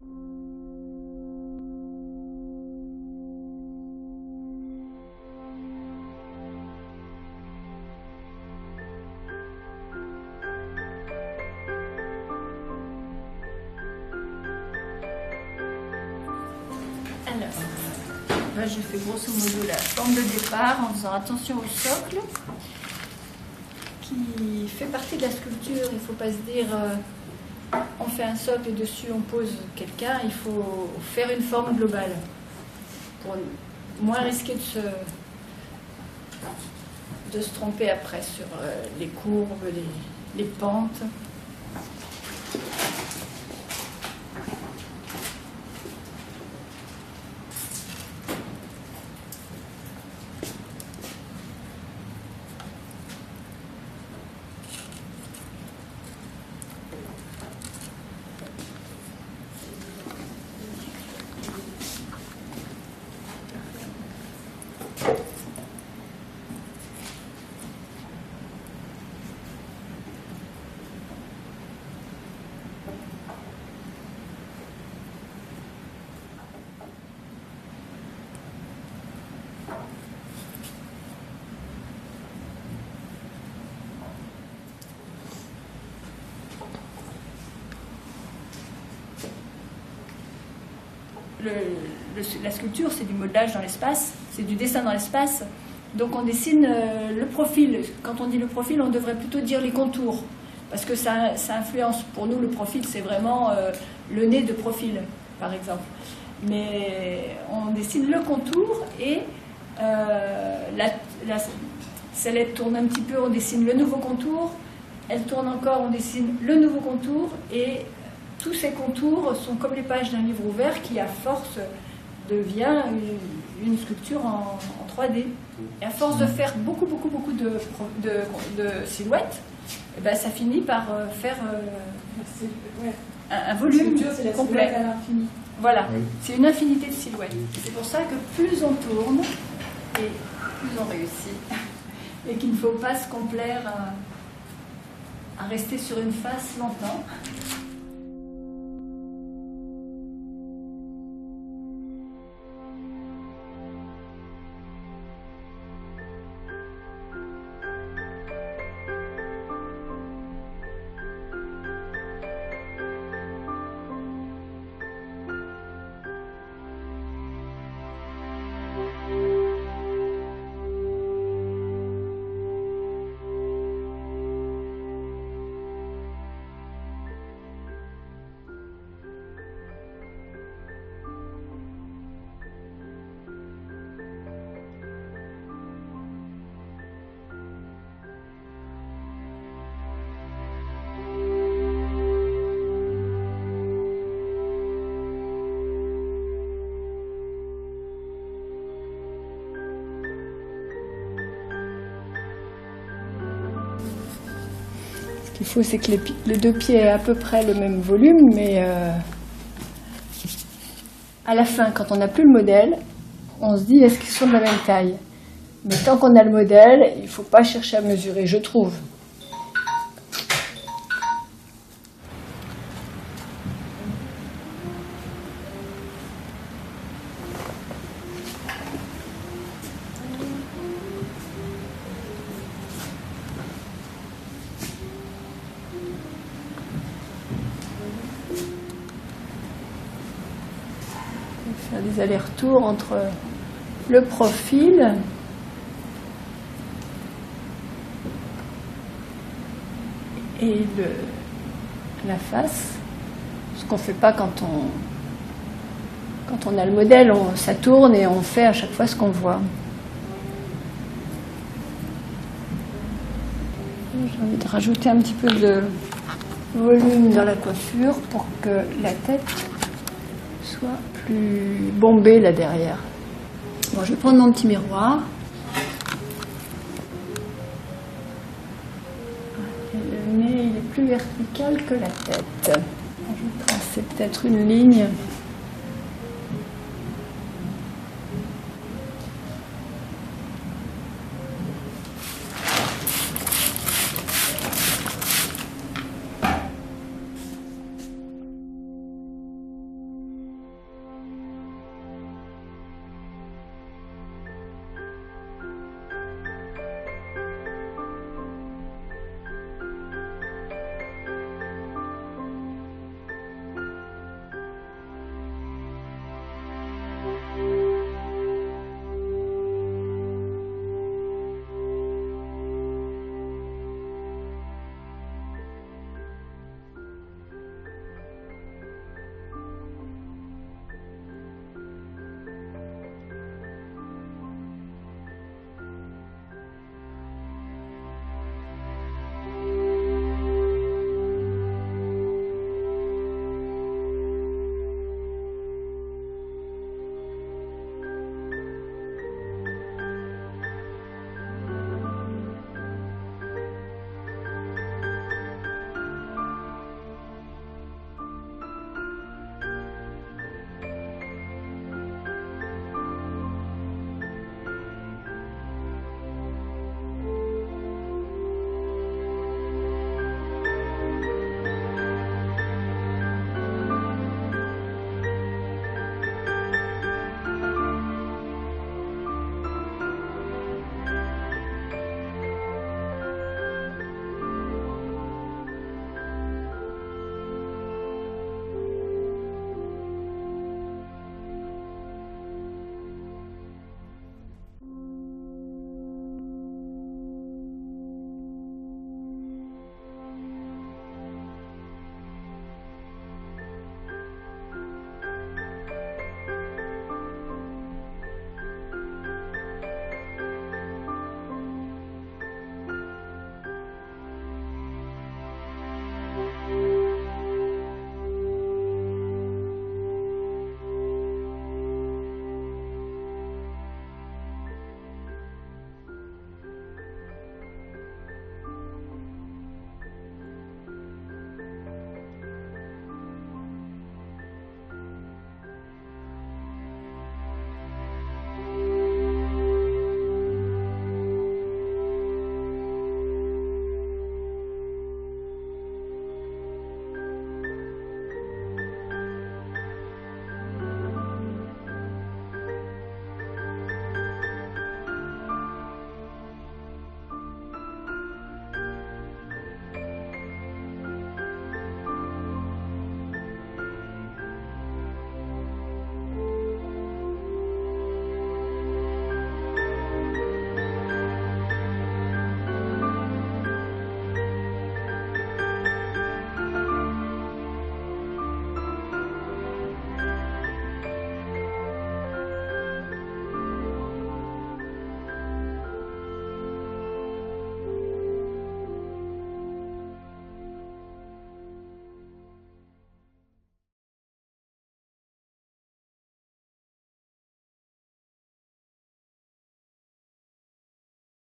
Alors, là je fais grosso modo la forme de départ en faisant attention au socle qui fait partie de la sculpture. Il ne faut pas se dire on fait un socle et dessus on pose quelqu'un. Il faut faire une forme globale pour moins risquer de se tromper après sur les courbes, les pentes. La sculpture, c'est du modelage dans l'espace, c'est du dessin dans l'espace. Donc on dessine le profil. Quand on dit le profil, on devrait plutôt dire les contours. Parce que ça influence. Pour nous, le profil, c'est vraiment le nez de profil, par exemple. Mais on dessine le contour et la sellette tourne un petit peu, on dessine le nouveau contour. Elle tourne encore, on dessine le nouveau contour. Et tous ces contours sont comme les pages d'un livre ouvert qui, à force, devient une sculpture en 3D. Et à force de faire beaucoup de silhouettes, et ben ça finit par faire un volume complet. Voilà, oui. C'est une infinité de silhouettes. C'est pour ça que plus on tourne, et plus on réussit. Et qu'il ne faut pas se complaire à rester sur une face longtemps. Ce qu'il faut, c'est que les deux pieds aient à peu près le même volume, mais à la fin, quand on n'a plus le modèle, on se dit est-ce qu'ils sont de la même taille? Mais tant qu'on a le modèle, il ne faut pas chercher à mesurer, je trouve. Faire des allers-retours entre le profil et la face, ce qu'on ne fait pas quand on a le modèle, ça tourne et on fait à chaque fois ce qu'on voit. J'ai envie de rajouter un petit peu de volume dans la coiffure pour que la tête soit plus bombée là derrière. Bon, je vais prendre mon petit miroir. Et le nez, il est plus vertical que la tête. Je vais tracer peut-être une ligne.